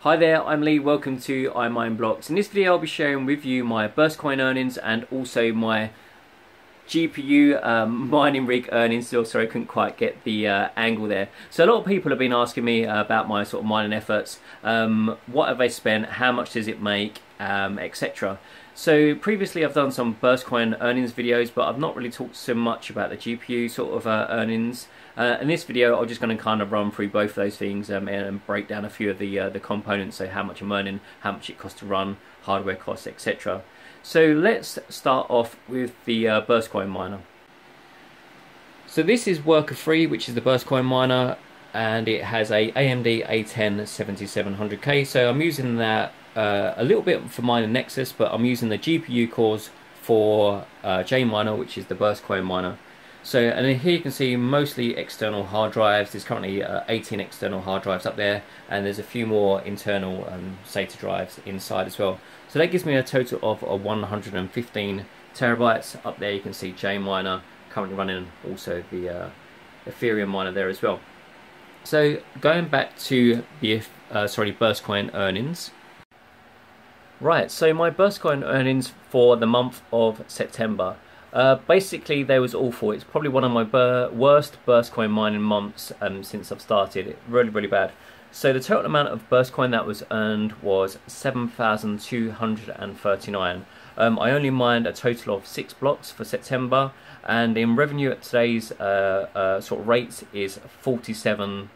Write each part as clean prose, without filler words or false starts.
Hi there, I'm Lee, welcome to iMineBlocks. In this video I'll be sharing with you my Burstcoin earnings and also my GPU mining rig earnings. Sorry, I couldn't quite get the angle there. So a lot of people have been asking me about my sort of mining efforts. What have they spent, how much does it make, etc. So previously I've done some Burstcoin earnings videos, but I've not really talked so much about the GPU sort of earnings. In this video I'm just going to kind of run through both of those things and break down a few of the components, so how much I'm earning, how much it costs to run, hardware costs, etc. So let's start off with the Burstcoin miner. So this is worker free, which is the Burstcoin miner, and it has a AMD A10 7700K. So I'm using that a little bit for mining Nexus, but I'm using the GPU cores for JMiner, which is the Burstcoin miner. So, and then here you can see mostly external hard drives. There's currently 18 external hard drives up there, and there's a few more internal SATA drives inside as well. So that gives me a total of 115 terabytes. Up there you can see JMiner currently running, also the Ethereum miner there as well. So going back to the Burstcoin earnings. Right, so my Burstcoin earnings for the month of September. Basically they was awful. It's probably one of my worst Burstcoin mining months since I've started. Really bad. So the total amount of Burstcoin that was earned was 7,239. I only mined a total of 6 blocks for September, and in revenue at today's sort of rates is $47.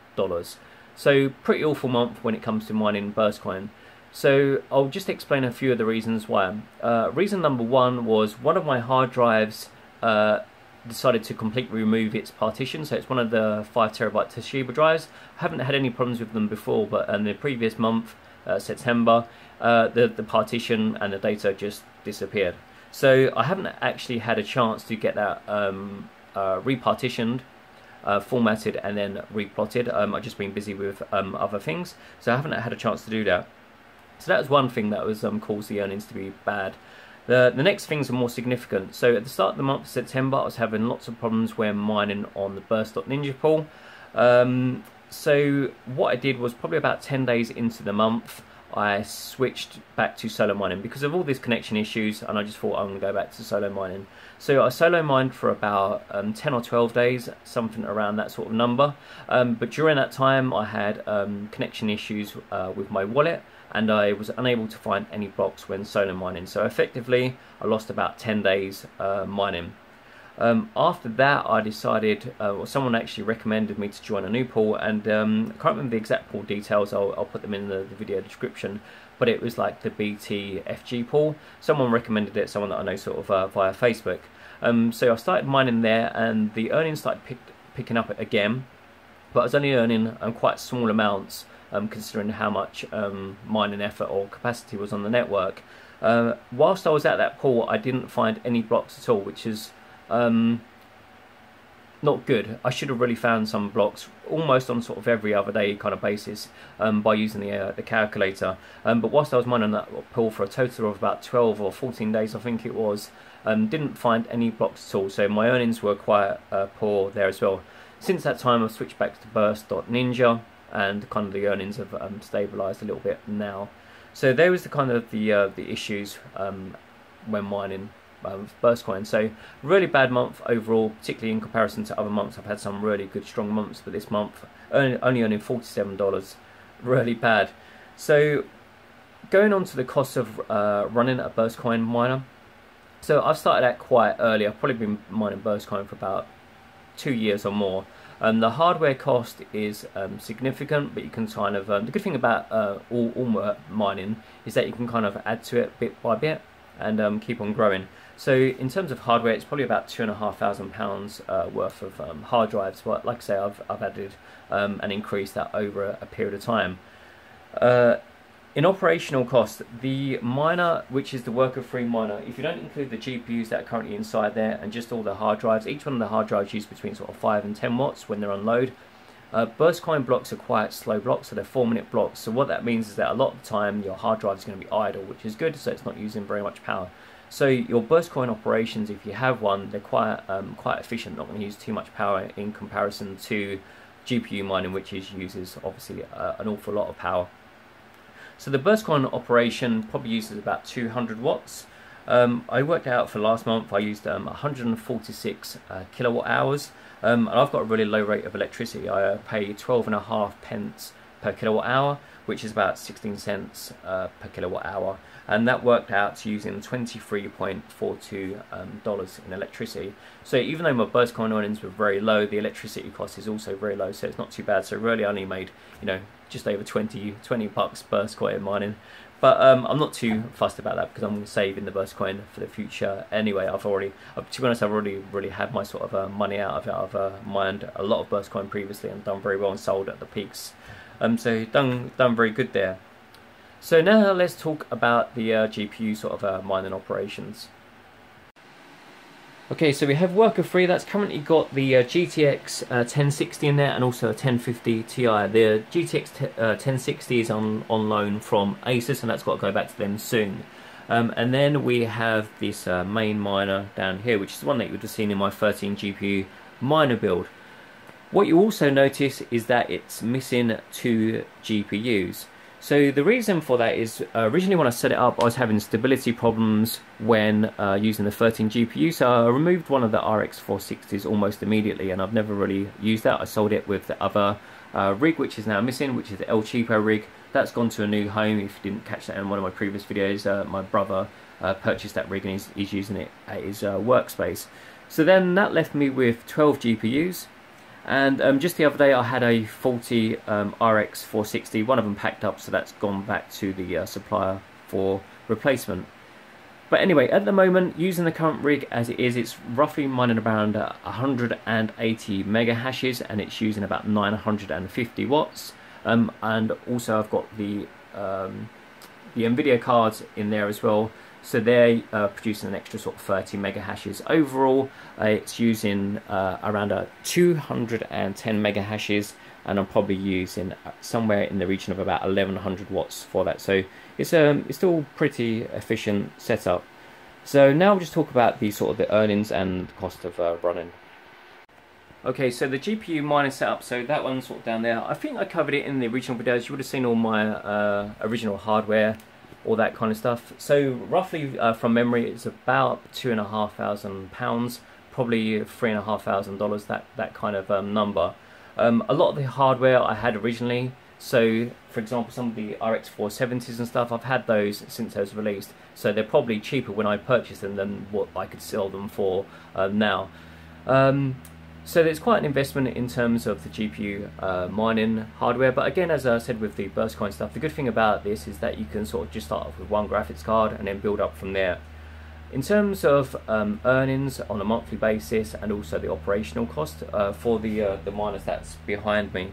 So pretty awful month when it comes to mining Burstcoin. So I'll just explain a few of the reasons why. Reason number one was one of my hard drives decided to completely remove its partition. So it's one of the 5 terabyte Toshiba drives. I haven't had any problems with them before, but in the previous month, September, the partition and the data just disappeared. So I haven't actually had a chance to get that repartitioned, formatted and then replotted. I've just been busy with other things, so I haven't had a chance to do that. So that was one thing that was caused the earnings to be bad. The next things are more significant. So at the start of the month of September, I was having lots of problems when mining on the Burst.Ninja pool. So what I did was, probably about 10 days into the month, I switched back to solo mining because of all these connection issues, and I just thought I'm going to go back to solo mining. So I solo mined for about 10 or 12 days, something around that sort of number. But during that time I had connection issues with my wallet, and I was unable to find any blocks when solo mining. So effectively I lost about 10 days mining. After that I decided, someone actually recommended me to join a new pool, and I can't remember the exact pool details. I'll put them in the video description, but it was like the BTFG pool. Someone recommended it, someone that I know sort of via Facebook. So I started mining there, and the earnings started picking up again, but I was only earning quite small amounts considering how much mining effort or capacity was on the network. Whilst I was at that pool I didn't find any blocks at all, which is not good. I should have really found some blocks almost on sort of every other day kind of basis by using the calculator. But whilst I was mining that pool for a total of about 12 or 14 days I think it was, didn't find any blocks at all, so my earnings were quite poor there as well. Since that time I've switched back to Burst.Ninja, and kind of the earnings have stabilised a little bit now. So there was the kind of the issues when mining Burstcoin. So really bad month overall, particularly in comparison to other months. I've had some really good strong months, but this month only earning $47, really bad. So going on to the cost of running a Burstcoin miner. So I've started out quite early. I've probably been mining Burstcoin for about 2 years or more. The hardware cost is significant, but you can kind of, the good thing about all mining is that you can kind of add to it bit by bit and keep on growing. So in terms of hardware, it's probably about £2,500 worth of hard drives, but like I say, I've added and increased that over a period of time. In operational cost, the miner, which is the worker-free miner, if you don't include the GPUs that are currently inside there and just all the hard drives, each one of the hard drives use between sort of 5 and 10 watts when they're on load. Burstcoin blocks are quite slow blocks, so they're 4-minute blocks. So what that means is that a lot of the time your hard drive is going to be idle, which is good, so it's not using very much power. So your Burstcoin operations, if you have one, they're quite efficient, not going to use too much power in comparison to GPU mining, which uses obviously an awful lot of power. So the Burstcoin operation probably uses about 200 watts. I worked out for last month I used 146 kilowatt hours, and I've got a really low rate of electricity. I pay 12.5 pence per kilowatt hour, which is about 16 cents per kilowatt hour, and that worked out to using $23.42 in electricity. So even though my Burstcoin earnings were very low, the electricity cost is also very low, so it's not too bad. So really I only made, you know, just over 20 bucks Burstcoin mining. But I'm not too fussed about that, because I'm saving the Burstcoin for the future anyway. To be honest, I've already really had my sort of money out of it. I've mined a lot of Burstcoin previously and done very well and sold at the peaks. So done very good there. So now let's talk about the GPU sort of mining operations. Okay, so we have worker 3 that's currently got the GTX 1060 in there, and also a 1050 Ti. The GTX 1060 is on loan from Asus, and that's got to go back to them soon. And then we have this main miner down here, which is the one that you would have seen in my 13 GPU miner build. What you also notice is that it's missing 2 GPUs. So the reason for that is originally when I set it up, I was having stability problems when using the 13 GPU. So I removed one of the RX 460s almost immediately, and I've never really used that. I sold it with the other rig, which is now missing, which is the El Cheapo rig. That's gone to a new home. If you didn't catch that in one of my previous videos, my brother purchased that rig and he's using it at his workspace. So then that left me with 12 GPUs. And just the other day I had a faulty RX 460, one of them packed up, so that's gone back to the supplier for replacement. But anyway, at the moment, using the current rig as it is, it's roughly mining around 180 mega hashes, and it's using about 950 watts. And also I've got the Nvidia cards in there as well, so they're producing an extra sort of 30 mega hashes. Overall, it's using around 210 mega hashes, and I'm probably using somewhere in the region of about 1100 watts for that. So it's still pretty efficient setup. So now we'll just talk about the sort of the earnings and the cost of running. Okay, so the GPU mining setup, so that one's sort of down there. I think I covered it in the original videos. You would have seen all my original hardware, all that kind of stuff. So roughly from memory, it's about £2,500, probably $3,500, that kind of number. A lot of the hardware I had originally, so for example some of the RX 470s and stuff, I've had those since those released, so they're probably cheaper when I purchased them than what I could sell them for now. So there's quite an investment in terms of the GPU mining hardware, but again, as I said with the Burstcoin stuff, the good thing about this is that you can sort of just start off with one graphics card and then build up from there. In terms of earnings on a monthly basis, and also the operational cost for the miners that's behind me.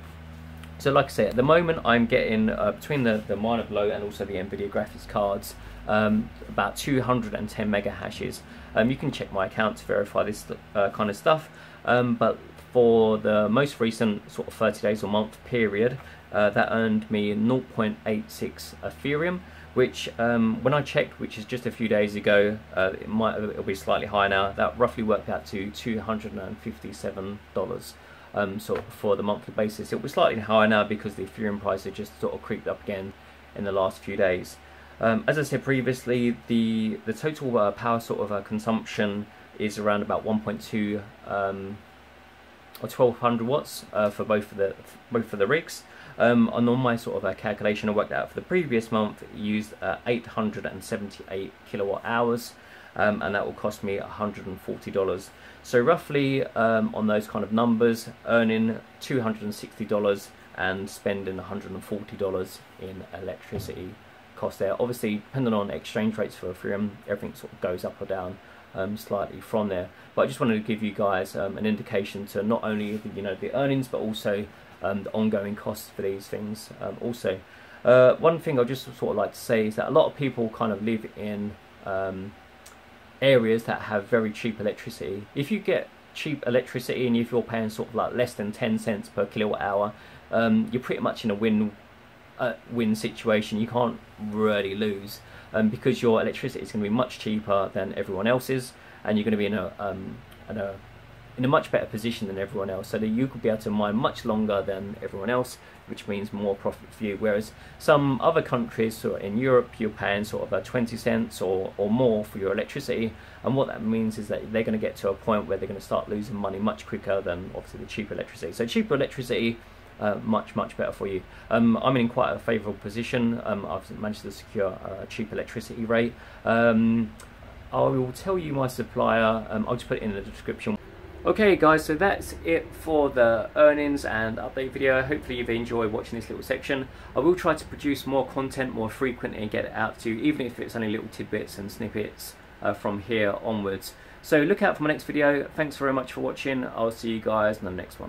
So like I said, at the moment I'm getting between the miner below and also the Nvidia graphics cards, about 210 mega hashes. You can check my account to verify this kind of stuff. But for the most recent sort of 30 days or month period, that earned me 0.86 Ethereum, which when I checked, which is just a few days ago, it'll be slightly higher now. That roughly worked out to $257 sort of for the monthly basis. It was slightly higher now because the Ethereum price had just sort of creeped up again in the last few days. As I said previously, the total power sort of consumption is around about 1.2 or 1200 watts for both of the rigs. And on my sort of calculation I worked out for the previous month, it used 878 kilowatt hours, and that will cost me $140. So roughly on those kind of numbers, earning $260 and spending $140 in electricity cost there. Obviously, depending on exchange rates for Ethereum, everything sort of goes up or down slightly from there. But I just wanted to give you guys an indication to not only the earnings, but also the ongoing costs for these things. Also, one thing I just sort of like to say is that a lot of people kind of live in areas that have very cheap electricity. If you get cheap electricity and if you're paying sort of like less than 10 cents per kilowatt hour, you're pretty much in a win situation. You can't really lose, because your electricity is going to be much cheaper than everyone else's, and you're going to be in a in a much better position than everyone else, so that you could be able to mine much longer than everyone else, which means more profit for you. Whereas some other countries, sort of in Europe, you're paying sort of about 20 cents or more for your electricity, and what that means is that they're going to get to a point where they're going to start losing money much quicker than obviously the cheaper electricity. So cheaper electricity, much better for you. I'm in quite a favourable position. I've managed to secure a cheap electricity rate. I will tell you my supplier. I'll just put it in the description. Okay guys, so that's it for the earnings and update video. Hopefully you've enjoyed watching this little section. I will try to produce more content more frequently and get it out to you, even if it's only little tidbits and snippets from here onwards. So look out for my next video. Thanks very much for watching. I'll see you guys in the next one.